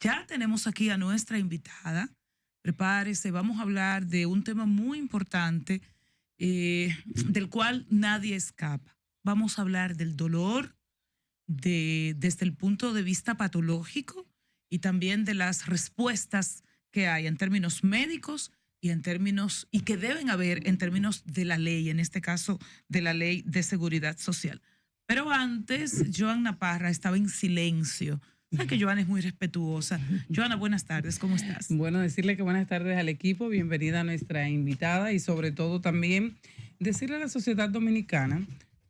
Ya tenemos aquí a nuestra invitada. Prepárese, vamos a hablar de un tema muy importante del cual nadie escapa. Vamos a hablar del dolor desde el punto de vista patológico y también de las respuestas que hay en términos médicos y que deben haber en términos de la ley, en este caso de la ley de seguridad social. Pero antes, Joanna Parra estaba en silencio. Sabes que Joana es muy respetuosa. Joana, buenas tardes, ¿cómo estás? Bueno, decirle que buenas tardes al equipo, bienvenida a nuestra invitada y sobre todo también decirle a la sociedad dominicana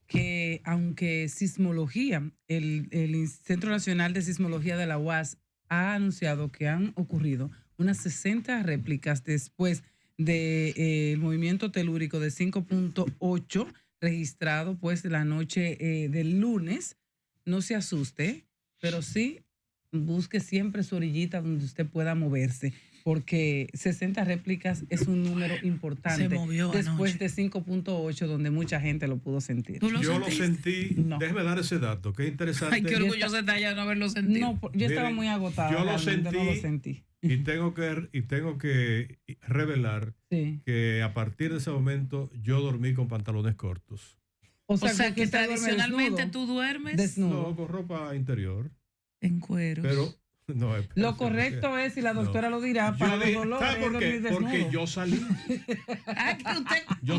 que aunque sismología, el Centro Nacional de Sismología de la UAS ha anunciado que han ocurrido unas 60 réplicas después del movimiento telúrico de 5.8 registrado pues la noche del lunes, no se asuste, pero sí busque siempre su orillita donde usted pueda moverse, porque 60 réplicas es un número importante. Se movió después anoche. de 5.8, donde mucha gente lo pudo sentir. Yo lo sentí, no. Déjeme dar ese dato, que es interesante. Ay, qué orgullosa está ya de no haberlo sentido. No, yo estaba muy agotada. Yo lo sentí. Y tengo que revelar que a partir de ese momento yo dormí con pantalones cortos. O sea que usted tradicionalmente tú duermes desnudo. No, con ropa interior. En cueros. Pero no, lo correcto es, y la doctora lo dirá, para los dolores. ¿Sabe por qué? Porque yo salí. Yo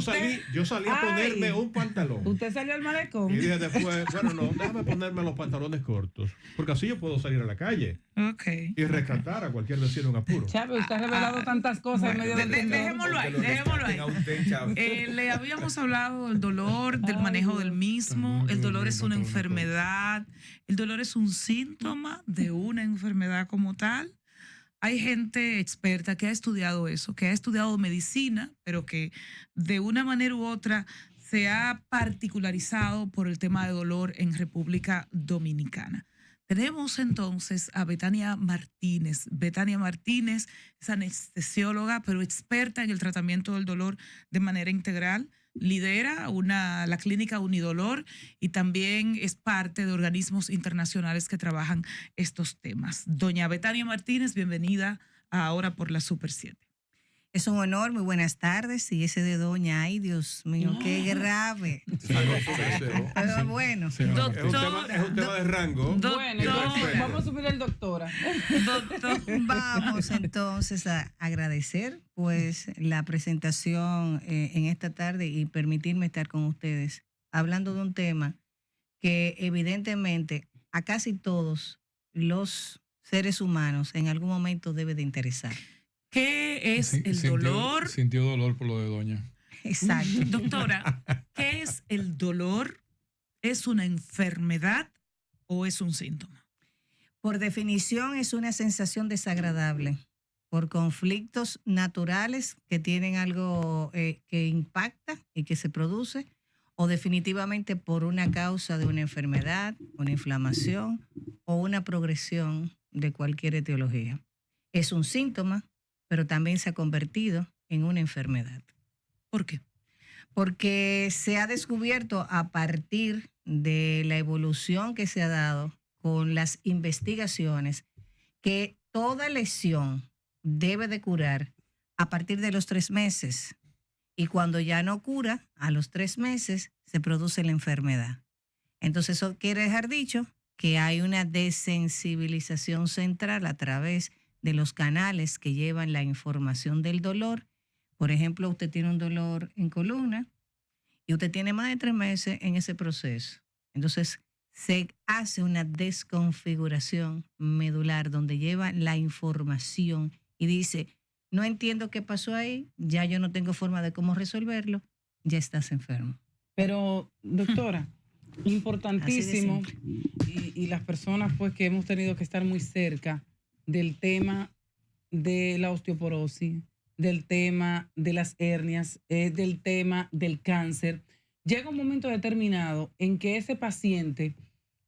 salí a ponerme un pantalón. ¿Usted salió al malecón? Y dije después, bueno, no, déjame ponerme los pantalones cortos, porque así yo puedo salir a la calle. Okay. Y rescatar a cualquier vecino en apuro. Chávez, usted ha revelado tantas cosas en medio del dejémoslo ahí. Le habíamos hablado del dolor, del manejo del mismo. El dolor es una enfermedad. El dolor es un síntoma de una enfermedad como tal. Hay gente experta que ha estudiado eso, que ha estudiado medicina, pero que de una manera u otra se ha particularizado por el tema de dolor en República Dominicana. Tenemos entonces a Betania Martínez. Betania Martínez es anestesióloga, pero experta en el tratamiento del dolor de manera integral. Lidera la clínica Unidolor y también es parte de organismos internacionales que trabajan estos temas. Doña Betania Martínez, bienvenida a Ahora por la Super 7. Es un honor, muy buenas tardes. Y ese de doña, ay Dios mío, qué grave. Pero bueno. Sí, doctor, es un tema de rango. Bueno, vamos a subir el doctora. Doctor, vamos entonces a agradecer pues la presentación en esta tarde y permitirme estar con ustedes hablando de un tema que evidentemente a casi todos los seres humanos en algún momento debe de interesar. ¿Qué es el dolor? Sintió dolor por lo de doña. Exacto. Doctora, ¿qué es el dolor? ¿Es una enfermedad o es un síntoma? Por definición es una sensación desagradable por conflictos naturales que tienen algo que impacta y que se produce, o definitivamente por una causa de una enfermedad, una inflamación o una progresión de cualquier etiología. Es un síntoma, pero también se ha convertido en una enfermedad. ¿Por qué? Porque se ha descubierto a partir de la evolución que se ha dado con las investigaciones que toda lesión debe de curar a partir de los 3 meses. Y cuando ya no cura, a los 3 meses se produce la enfermedad. Entonces eso quiere dejar dicho que hay una desensibilización central a través de los canales que llevan la información del dolor. Por ejemplo, usted tiene un dolor en columna y usted tiene más de 3 meses en ese proceso. Entonces, se hace una desconfiguración medular donde lleva la información y dice, no entiendo qué pasó ahí, ya yo no tengo forma de cómo resolverlo, ya estás enfermo. Pero, doctora, importantísimo, y las personas pues que hemos tenido que estar muy cerca del tema de la osteoporosis, del tema de las hernias, del tema del cáncer. Llega un momento determinado en que ese paciente,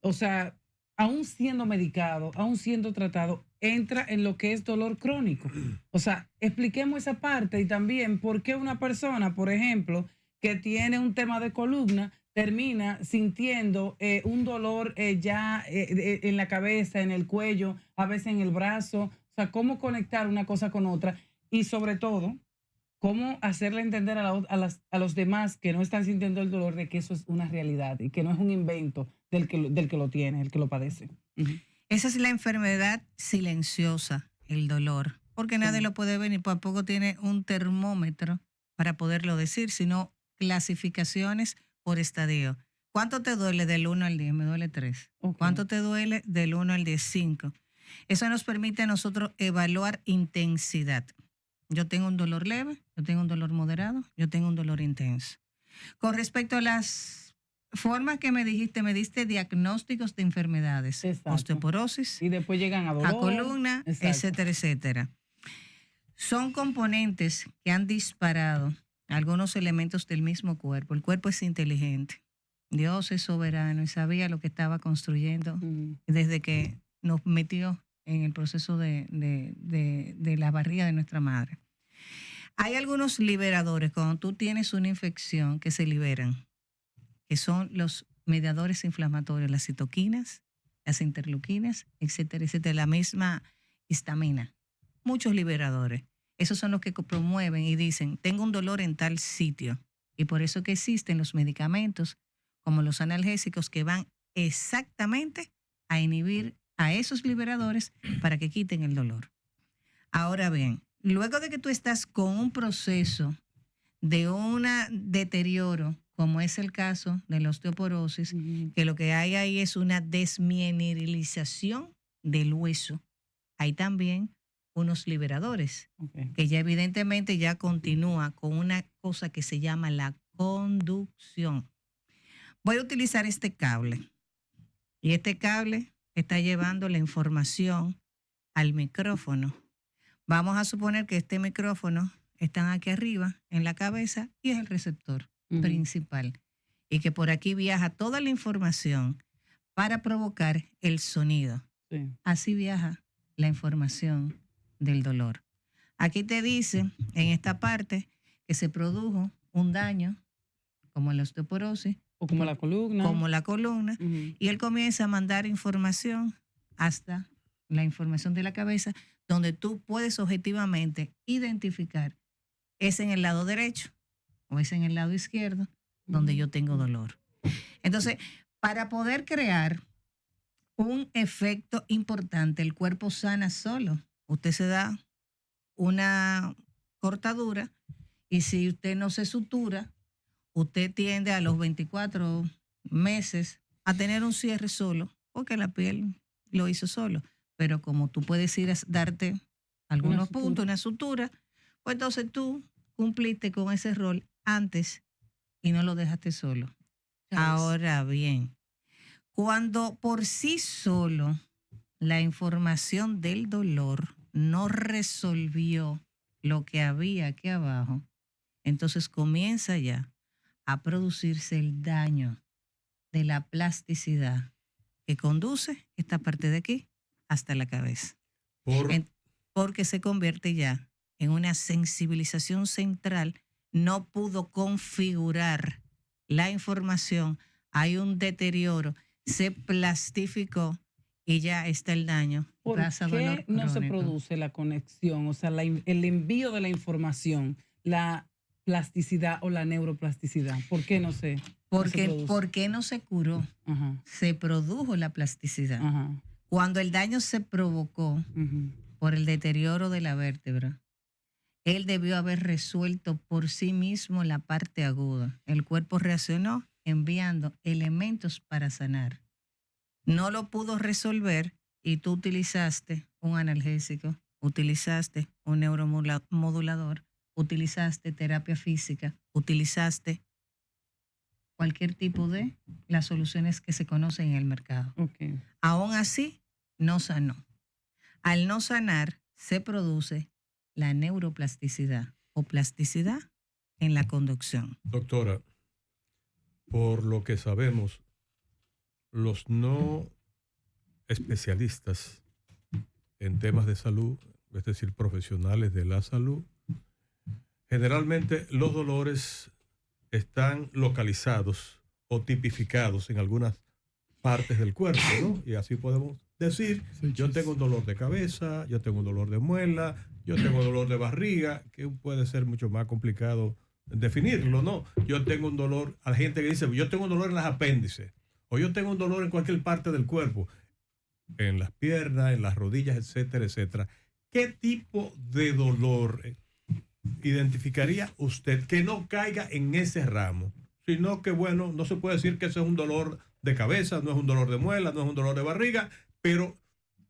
o sea, aún siendo medicado, aún siendo tratado, entra en lo que es dolor crónico. O sea, expliquemos esa parte y también por qué una persona, por ejemplo, que tiene un tema de columna, termina sintiendo un dolor ya en la cabeza, en el cuello, a veces en el brazo. O sea, cómo conectar una cosa con otra y sobre todo, cómo hacerle entender a los demás que no están sintiendo el dolor de que eso es una realidad y que no es un invento del que lo tiene, el que lo padece. Uh-huh. Esa es la enfermedad silenciosa, el dolor, porque nadie lo puede ver ni tampoco tiene un termómetro para poderlo decir, sino clasificaciones por estadio. ¿Cuánto te duele del 1 al 10? Me duele 3. Okay. ¿Cuánto te duele del 1 al 10? 5. Eso nos permite a nosotros evaluar intensidad. Yo tengo un dolor leve, yo tengo un dolor moderado, yo tengo un dolor intenso. Con respecto a las formas que me diste diagnósticos de enfermedades, exacto, osteoporosis, y después llegan a dolor, a columna, exacto, etcétera, etcétera. Son componentes que han disparado algunos elementos del mismo cuerpo. El cuerpo es inteligente. Dios es soberano y sabía lo que estaba construyendo desde que nos metió en el proceso de la barriga de nuestra madre. Hay algunos liberadores cuando tú tienes una infección que se liberan, que son los mediadores inflamatorios, las citoquinas, las interleuquinas, etcétera, etcétera, la misma histamina. Muchos liberadores. Esos son los que promueven y dicen, tengo un dolor en tal sitio. Y por eso que existen los medicamentos como los analgésicos que van exactamente a inhibir a esos liberadores para que quiten el dolor. Ahora bien, luego de que tú estás con un proceso de un deterioro, como es el caso de la osteoporosis, que lo que hay ahí es una desmineralización del hueso, hay también unos liberadores, que ya evidentemente ya continúa con una cosa que se llama la conducción. Voy a utilizar este cable y este cable está llevando la información al micrófono. Vamos a suponer que este micrófono está aquí arriba en la cabeza y es el receptor principal y que por aquí viaja toda la información para provocar el sonido. Sí. Así viaja la información del dolor. Aquí te dice en esta parte que se produjo un daño como la osteoporosis o como la columna. Como la columna. Y él comienza a mandar información hasta la información de la cabeza, donde tú puedes objetivamente identificar, ¿es en el lado derecho o es en el lado izquierdo donde yo tengo dolor? Entonces, para poder crear un efecto importante, el cuerpo sana solo. Usted se da una cortadura y si usted no se sutura, usted tiende a los 24 meses a tener un cierre solo, porque la piel lo hizo solo. Pero como tú puedes ir a darte algunos puntos, una sutura, pues entonces tú cumpliste con ese rol antes y no lo dejaste solo. Ahora bien, cuando por sí solo la información del dolor no resolvió lo que había aquí abajo, entonces comienza ya a producirse el daño de la plasticidad que conduce esta parte de aquí hasta la cabeza. Porque se convierte ya en una sensibilización central, no pudo configurar la información, hay un deterioro, se plastificó y ya está el daño. ¿Por qué no se produce la conexión? O sea, el envío de la información, la plasticidad o la neuroplasticidad. ¿Por qué no se produce? ¿Por qué no se curó? Se produjo la plasticidad. Cuando el daño se provocó por el deterioro de la vértebra, él debió haber resuelto por sí mismo la parte aguda. El cuerpo reaccionó enviando elementos para sanar. No lo pudo resolver y tú utilizaste un analgésico, utilizaste un neuromodulador, utilizaste terapia física, utilizaste cualquier tipo de las soluciones que se conocen en el mercado. Aún así, no sanó. Al no sanar, se produce la neuroplasticidad o plasticidad en la conducción. Doctora, por lo que sabemos, los no especialistas en temas de salud, es decir, profesionales de la salud, generalmente los dolores están localizados o tipificados en algunas partes del cuerpo, ¿no? Y así podemos decir, yo tengo un dolor de cabeza, yo tengo un dolor de muela, yo tengo un dolor de barriga, que puede ser mucho más complicado definirlo, ¿no? Yo tengo un dolor, a la gente que dice, yo tengo un dolor en las apéndices, o yo tengo un dolor en cualquier parte del cuerpo, en las piernas, en las rodillas, etcétera, etcétera. ¿Qué tipo de dolor identificaría usted que no caiga en ese ramo? Sino que, bueno, no se puede decir que ese es un dolor de cabeza, no es un dolor de muela, no es un dolor de barriga, pero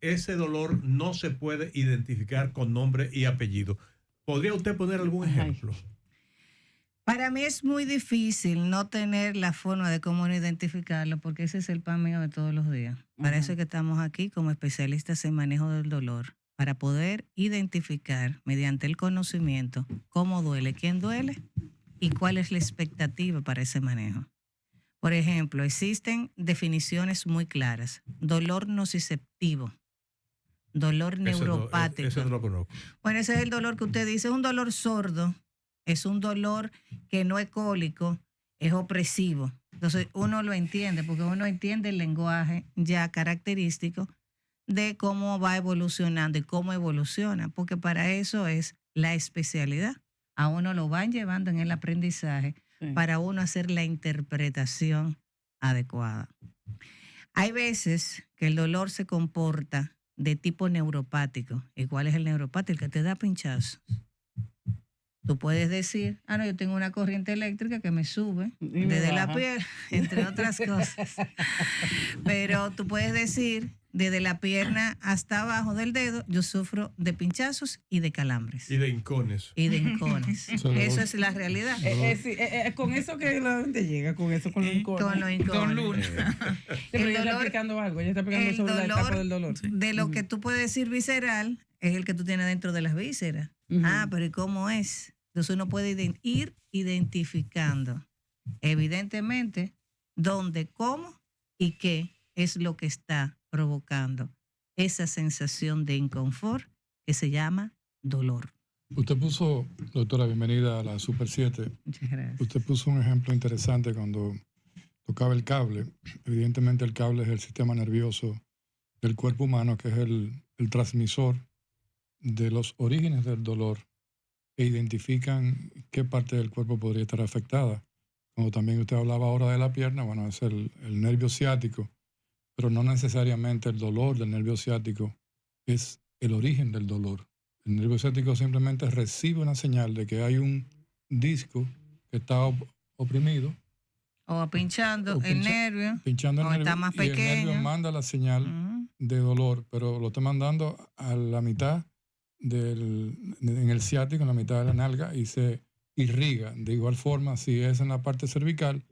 ese dolor no se puede identificar con nombre y apellido. ¿Podría usted poner algún ejemplo? Para mí es muy difícil no tener la forma de cómo identificarlo, porque ese es el pan mío de todos los días. Para eso es que estamos aquí como especialistas en manejo del dolor, para poder identificar mediante el conocimiento cómo duele, quién duele y cuál es la expectativa para ese manejo. Por ejemplo, existen definiciones muy claras. Dolor nociceptivo, dolor neuropático. Ese no lo conozco. Bueno, ese es el dolor que usted dice, es un dolor sordo, es un dolor que no es cólico, es opresivo. Entonces uno lo entiende, porque uno entiende el lenguaje ya característico de cómo va evolucionando y cómo evoluciona, porque para eso es la especialidad. A uno lo van llevando en el aprendizaje para uno hacer la interpretación adecuada. Hay veces que el dolor se comporta de tipo neuropático. ¿Y cuál es el neuropático? El que te da pinchazos. Tú puedes decir, no, yo tengo una corriente eléctrica que me sube desde la piel, entre otras cosas. Pero tú puedes decir, desde la pierna hasta abajo del dedo, yo sufro de pinchazos y de calambres. Y de hincones. Eso es la realidad. Con eso que la gente llega, con eso, con los hincones. Con los hincones. Con Luna. Pero ella está explicando algo, ella está explicando sobre la etapa del dolor. De lo que tú puedes decir visceral, es el que tú tienes dentro de las vísceras. Pero ¿y cómo es? Entonces uno puede ir identificando, evidentemente, dónde, cómo y qué es lo que está provocando esa sensación de inconfort que se llama dolor. Usted puso, doctora, bienvenida a la Super 7. Muchas gracias. Usted puso un ejemplo interesante cuando tocaba el cable. Evidentemente el cable es el sistema nervioso del cuerpo humano, que es el transmisor de los orígenes del dolor e identifican qué parte del cuerpo podría estar afectada. Como también usted hablaba ahora de la pierna, bueno, es el nervio ciático, pero no necesariamente el dolor del nervio ciático es el origen del dolor. El nervio ciático simplemente recibe una señal de que hay un disco que está oprimido. O pinchando el nervio. Pinchando el nervio. Está más pequeño. Y el nervio manda la señal de dolor, pero lo está mandando a la mitad en el ciático, en la mitad de la nalga, y se irriga. De igual forma, si es en la parte cervical,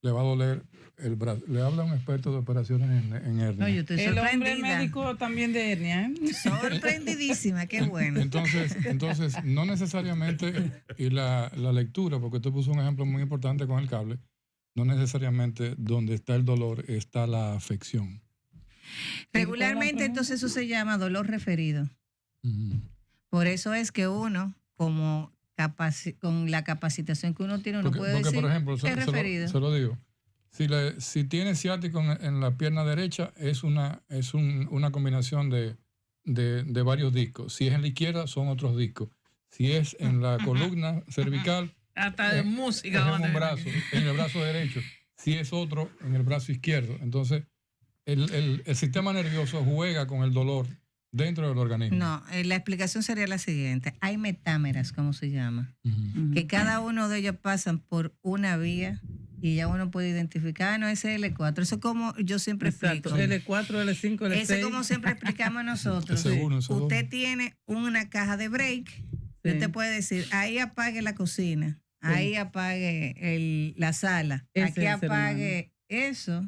le va a doler el brazo. Le habla un experto de operaciones en hernia. No, yo estoy el sorprendida. hombre médico también de hernia. Sorprendidísima, qué bueno. Entonces no necesariamente, y la lectura, porque usted puso un ejemplo muy importante con el cable, no necesariamente donde está el dolor está la afección. Regularmente, entonces, eso se llama dolor referido. Por eso es que uno, como con la capacitación que uno tiene, uno puede decir, por ejemplo, es referido. Se lo digo. Si tiene ciático en la pierna derecha, es una combinación de varios discos. Si es en la izquierda, son otros discos. Si es en la columna cervical, hasta de música. Es en un brazo, en el brazo derecho. Si es otro, en el brazo izquierdo. Entonces, el sistema nervioso juega con el dolor dentro del organismo. No, la explicación sería la siguiente. Hay metámeras, como se llama, que cada uno de ellos pasan por una vía y ya uno puede identificar, no, ese es L4. Eso es como yo siempre explico. L4, L5, L6. Eso es como siempre explicamos nosotros. Usted tiene una caja de break. Sí. Usted puede decir, ahí apague la cocina, ahí apague la sala, aquí apague eso.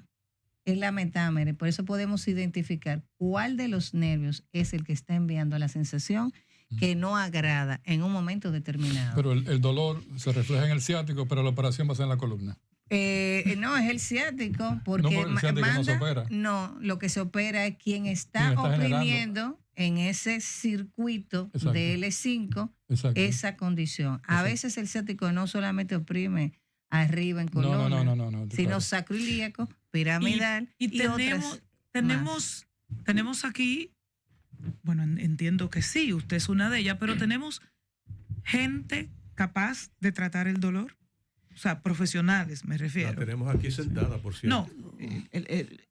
Es la metámere, por eso podemos identificar cuál de los nervios es el que está enviando la sensación que no agrada en un momento determinado. Pero el dolor se refleja en el ciático, pero la operación va a ser en la columna. No, es el ciático, porque el ciático no se opera. No, lo que se opera es quien está oprimiendo en ese circuito de L5 esa condición. A veces el ciático no solamente oprime arriba en columna, No, sino claro. sacroiliaco, piramidal Y otras tenemos aquí, bueno, entiendo que sí, usted es una de ellas, pero tenemos gente capaz de tratar el dolor. O sea, profesionales, me La refiero. tenemos aquí sentada, por cierto. No,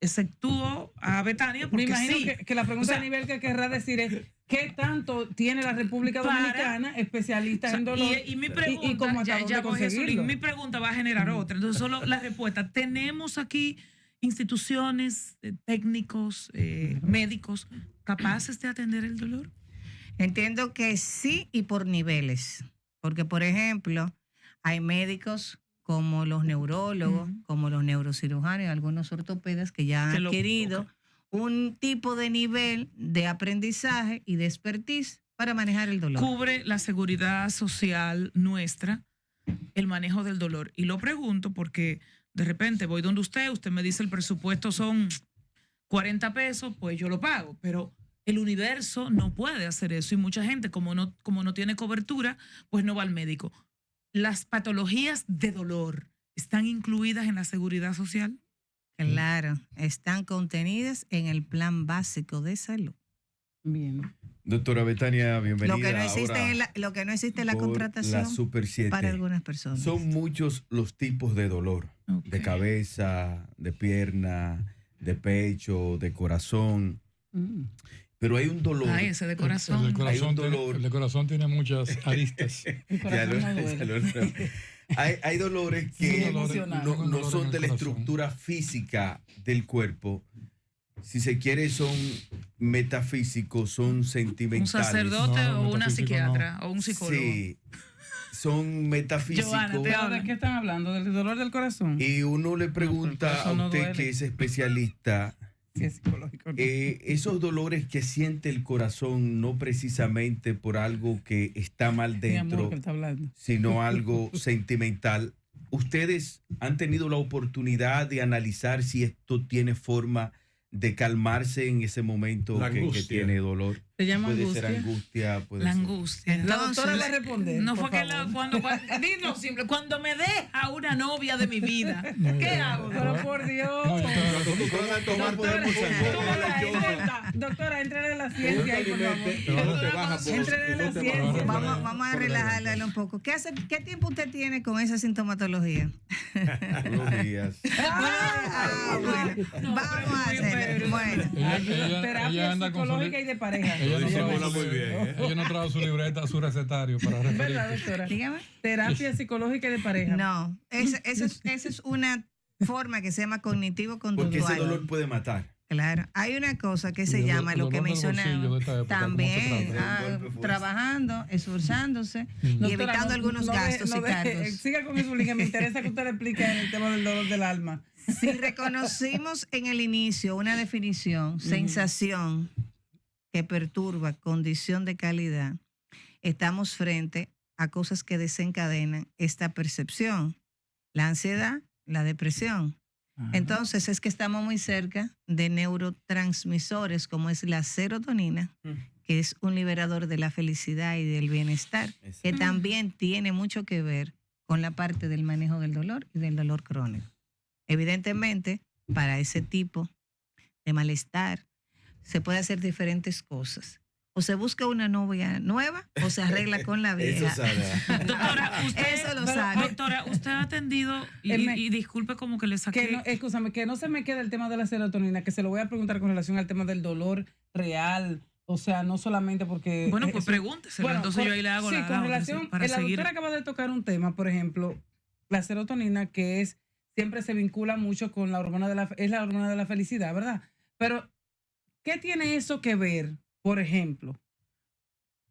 exceptúo a Betania Me porque imagino sí. que la pregunta O sea, a nivel que querrá decir es ¿qué tanto tiene la República Para- Dominicana especialistas O sea, en dolor? y mi pregunta, y cómo hasta dónde voy, Jesulín, conseguirlo. mi pregunta va a generar otra. Entonces, solo la respuesta. Tenemos aquí instituciones, técnicos, médicos capaces de atender el dolor. Entiendo que sí y por niveles, porque por ejemplo, hay médicos como los neurólogos, Ujú. como los neurocirujanos, algunos ortopedas que ya han Que lo- adquirido ok. un tipo de nivel de aprendizaje y de expertise para manejar el dolor. Cubre la seguridad social nuestra el manejo del dolor. Y lo pregunto porque de repente voy donde usted me dice el presupuesto son 40 pesos, pues yo lo pago, pero el universo no puede hacer eso y mucha gente como no tiene cobertura, pues no va al médico. ¿Las patologías de dolor están incluidas en la seguridad social? Claro, están contenidas en el plan básico de salud. Bien. Doctora Betania, bienvenida. Lo que no existe ahora es lo que no existe es la por contratación la Super 7. para algunas personas. Son muchos los tipos de dolor, de Ok. cabeza, de pierna, de pecho, de corazón, Mm. pero hay un dolor. Ay, ese de El corazón. de corazón, dolor. el de corazón tiene muchas aristas. El Ya corazón lo- no ya duele. hay dolores Sí, que emocional. no Dolor son en el de la corazón. estructura física del cuerpo. Si se quiere, son metafísicos, son Un sentimentales. sacerdote No, o una metafísico psiquiatra o un psicólogo. Sí, son metafísicos. Joana, te ¿Pero habla. de qué están hablando? ¿Del dolor del corazón? Y uno le pregunta eso a no usted duele. que es especialista, Sí, es psicológico. ¿no? esos dolores que siente el corazón no precisamente por algo que está mal Mi amor, dentro, que él está hablando. sino algo sentimental. ¿Ustedes han tenido la oportunidad de analizar si esto tiene forma de calmarse en ese momento La que angustia. tiene dolor? Se llama Puede angustia. ser angustia, puede La ser. angustia. La doctora va a Entonces, responder. No por fue que favor. dilo simple, cuando me deja una novia de mi vida, ¿qué hago? Pero por Dios. No, yo te- Nosotros podemos tomar, podemos ser Doctora, entre en la ciencia ahí, por favor. te baja por Entre en la y no te ciencia. baja por- Vamos a por relajarla un poco. ¿Qué tiempo usted tiene con esa sintomatología? Unos días. Bueno, vamos a hacerlo. Bueno, ella Terapia anda con su psicológica li- y de pareja. ella no Dice trajo Paula su- muy bien, ¿eh? ella no trajo su libreta, su recetario para ¿Verdad, referir. doctora? dígame. Terapia psicológica y de pareja. No, esa es una forma que se llama Porque ese cognitivo-conductual. dolor puede matar. Claro, hay una cosa que se Y el llama lo que dolor del bolsillo mencionaba de esta época, ¿cómo se también, trata? Un golpe fuerte. trabajando, esforzándose y Doctora, evitando no- algunos no gastos y cargos. Siga con eso, que me interesa que usted le explique el tema del dolor del alma. Si reconocimos en el inicio una definición, sensación que perturba, condición de calidad, estamos frente a cosas que desencadenan esta percepción. La ansiedad, la depresión. Entonces es que estamos muy cerca de neurotransmisores como es la serotonina, que es un liberador de la felicidad y del bienestar, que también tiene mucho que ver con la parte del manejo del dolor y del dolor crónico. Evidentemente, para ese tipo de malestar se puede hacer diferentes cosas. O se busca una novia nueva o se arregla con la vieja. Eso sana. Doctora, Eso lo pero, sabe. doctora, usted ha atendido Él y disculpe como que le saqué. Que no, escúchame, que no se me quede el tema de la serotonina, que se lo voy a preguntar con relación al tema del dolor real. O sea, no solamente porque... Bueno, pues eso- pregúnteselo, Bueno, entonces yo ahí le hago sí, la con relación, para la seguir. doctora acaba de tocar un tema, por ejemplo, la serotonina, que es siempre se vincula mucho con la hormona es la hormona de la felicidad, ¿verdad? Pero, ¿qué tiene eso que ver, por ejemplo?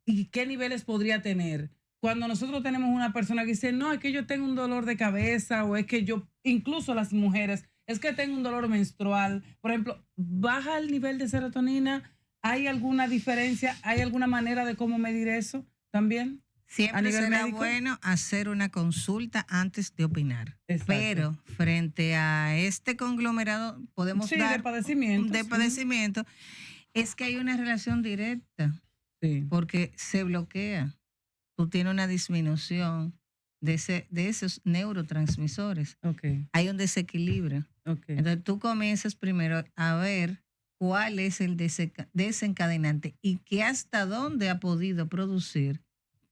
¿Y qué niveles podría tener? Cuando nosotros tenemos una persona que dice, no, es que yo tengo un dolor de cabeza, o es que yo, incluso las mujeres, es que tengo un dolor menstrual, por ejemplo, ¿baja el nivel de serotonina? ¿Hay alguna diferencia? ¿Hay alguna manera de cómo medir eso también? ¿A Siempre nivel será médico? bueno hacer una consulta antes de opinar. Exacto. Pero frente a este conglomerado podemos Sí, de dar padecimientos. de padecimiento, es que hay una relación directa Sí. porque se bloquea. Tú tienes una disminución de esos neurotransmisores. Okay. Hay un desequilibrio. Okay. Entonces tú comienzas primero a ver cuál es el desencadenante y que hasta dónde ha podido producir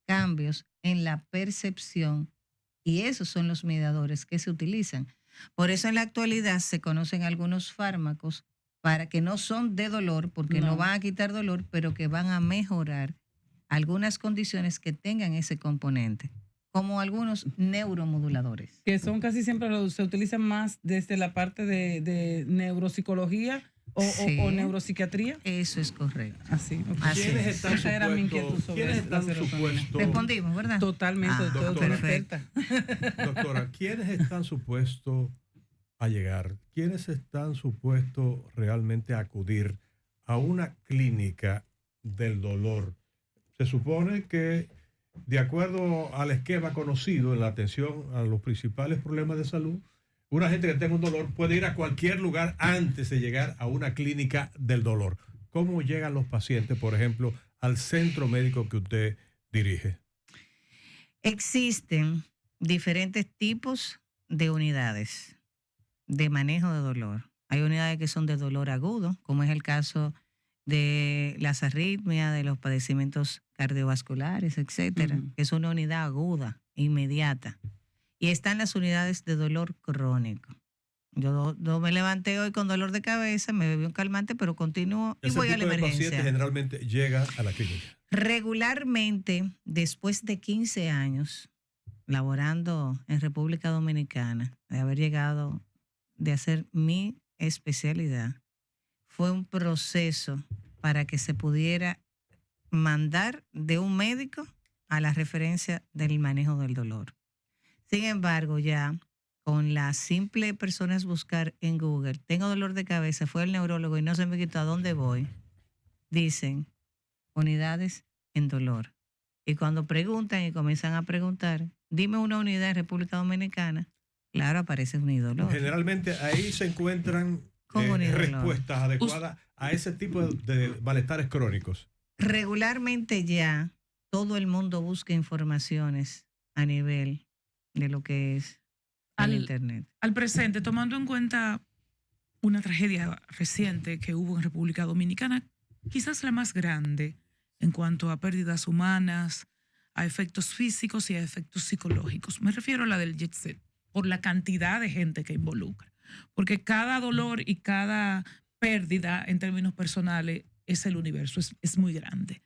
cambios en la percepción, y esos son los mediadores que se utilizan. Por eso en la actualidad se conocen algunos fármacos para que no son de dolor, porque no van a quitar dolor, pero que van a mejorar algunas condiciones que tengan ese componente, como algunos neuromoduladores. Que son casi siempre se utilizan más desde la parte de neuropsicología o neuropsiquiatría. Eso es correcto. Así. ¿Quiénes están Esa era mi inquietud supuestos? sobre ¿Quiénes la están serotonina. supuestos? Respondimos, ¿verdad? Totalmente, doctora. Perfecto. Doctora, ¿quiénes están supuestos a llegar? ¿Quiénes están supuestos realmente a acudir a una clínica del dolor? Se supone que, de acuerdo al esquema conocido en la atención a los principales problemas de salud, una gente que tenga un dolor puede ir a cualquier lugar antes de llegar a una clínica del dolor. ¿Cómo llegan los pacientes, por ejemplo, al centro médico que usted dirige? Existen diferentes tipos de unidades de manejo de dolor. Hay unidades que son de dolor agudo, como es el caso de las arritmias, de los padecimientos cardiovasculares, etcétera, que es una unidad aguda, inmediata. Y están las unidades de dolor crónico. Yo me levanté hoy con dolor de cabeza, me bebí un calmante, pero continúo y voy a la emergencia. Ese paciente generalmente llega a la clínica. Regularmente, después de 15 años laborando en República Dominicana, de haber llegado, de hacer mi especialidad, fue un proceso para que se pudiera mandar de un médico a la referencia del manejo del dolor. Sin embargo, ya con la simple persona es buscar en Google, tengo dolor de cabeza, fue el neurólogo y no se me quitó a dónde voy, dicen unidades en dolor. Y cuando preguntan y comienzan a preguntar, dime una unidad en República Dominicana, claro, aparece Unidolor. Generalmente ahí se encuentran respuestas adecuadas a ese tipo de malestares crónicos. Regularmente ya todo el mundo busca informaciones a nivel de lo que es el Internet. Al presente, tomando en cuenta una tragedia reciente que hubo en República Dominicana, quizás la más grande en cuanto a pérdidas humanas, a efectos físicos y a efectos psicológicos. Me refiero a la del jet set, por la cantidad de gente que involucra. Porque cada dolor y cada pérdida en términos personales es el universo, es muy grande.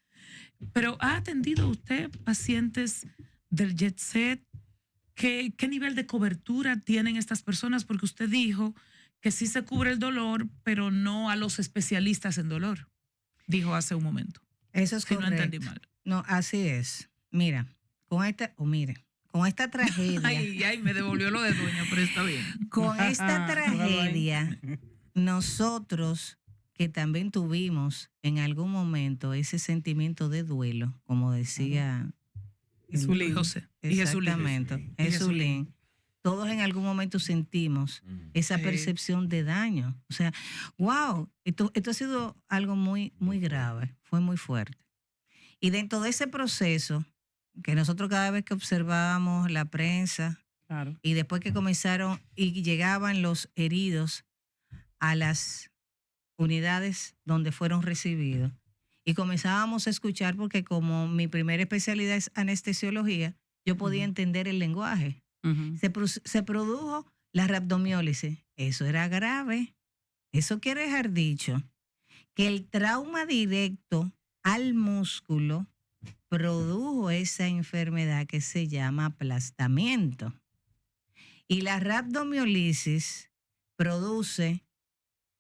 Pero ¿ha atendido usted pacientes del jet set? ¿Qué nivel de cobertura tienen estas personas? Porque usted dijo que sí se cubre el dolor, pero no a los especialistas en dolor. Dijo hace un momento. Eso es correcto. Si no entendí mal. No, así es. Mira, con esta tragedia. Ay, me devolvió lo de dueño, pero está bien. Con esta tragedia, nosotros que también tuvimos en algún momento ese sentimiento de duelo, como decía Jesulín José. Exactamente, Jesulín. Todos en algún momento sentimos esa percepción de daño. O sea, wow, esto ha sido algo muy, muy grave, fue muy fuerte. Y dentro de ese proceso, que nosotros cada vez que observábamos la prensa, claro, y después que comenzaron y llegaban los heridos a las unidades donde fueron recibidos, y comenzábamos a escuchar, porque como mi primera especialidad es anestesiología, yo podía entender el lenguaje. Se produjo la rhabdomiólisis. Eso era grave. Eso quiere dejar dicho que el trauma directo al músculo produjo esa enfermedad que se llama aplastamiento. Y la rhabdomiólisis produce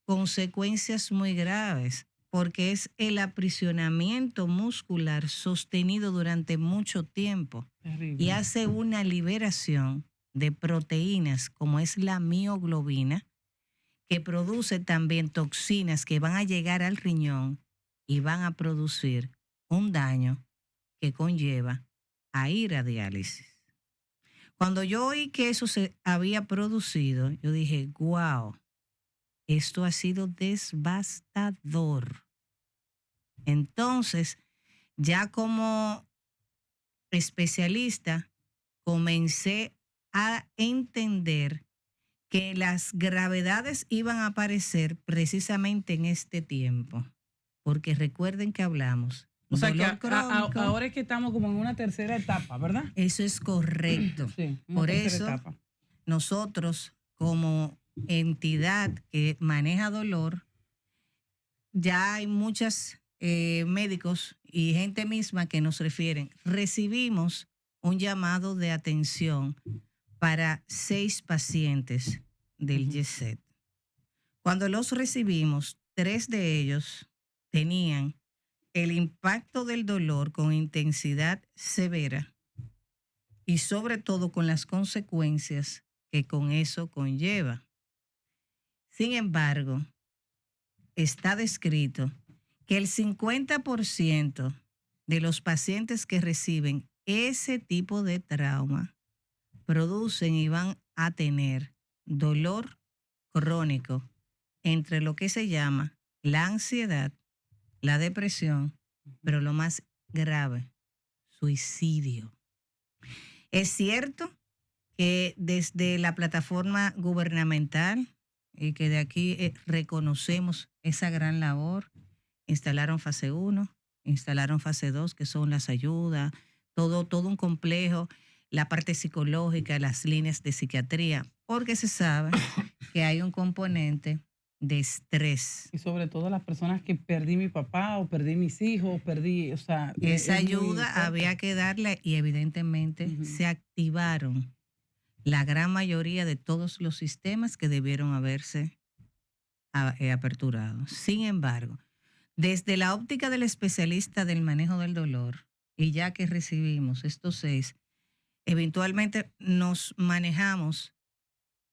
consecuencias muy graves, porque es el aprisionamiento muscular sostenido durante mucho tiempo. terrible. Y hace una liberación de proteínas, como es la mioglobina, que produce también toxinas que van a llegar al riñón y van a producir un daño que conlleva a ir a diálisis. Cuando yo oí que eso se había producido, yo dije, wow, esto ha sido devastador. Entonces, ya como especialista, comencé a entender que las gravedades iban a aparecer precisamente en este tiempo. Porque recuerden que hablamos. O sea que dolor crónico. ahora es que estamos como en una tercera etapa, ¿verdad? Eso es correcto. Sí, una Por tercera eso, etapa. nosotros, como entidad que maneja dolor, ya hay muchos médicos y gente misma que nos refieren. Recibimos un llamado de atención para 6 pacientes del YESET. Cuando los recibimos, 3 de ellos tenían el impacto del dolor con intensidad severa y sobre todo con las consecuencias que con eso conlleva. Sin embargo, está descrito que el 50% de los pacientes que reciben ese tipo de trauma producen y van a tener dolor crónico entre lo que se llama la ansiedad, la depresión, pero lo más grave, suicidio. Es cierto que desde la plataforma gubernamental y que de aquí reconocemos esa gran labor, instalaron fase 1, instalaron fase 2, que son las ayudas, todo un complejo, la parte psicológica, las líneas de psiquiatría, porque se sabe que hay un componente de estrés. Y sobre todo las personas que perdí mi papá o perdí mis hijos, o sea... Esa es muy ayuda fuerte. había que darle y evidentemente se activaron la gran mayoría de todos los sistemas que debieron haberse aperturado. Sin embargo, desde la óptica del especialista del manejo del dolor, y ya que recibimos estos 6, eventualmente nos manejamos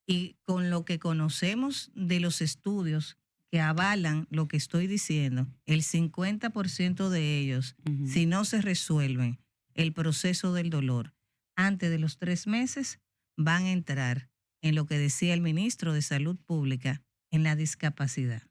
y con lo que conocemos de los estudios que avalan lo que estoy diciendo, el 50% de ellos, si no se resuelven el proceso del dolor antes de los 3 meses, van a entrar en lo que decía el ministro de Salud Pública, en la discapacidad.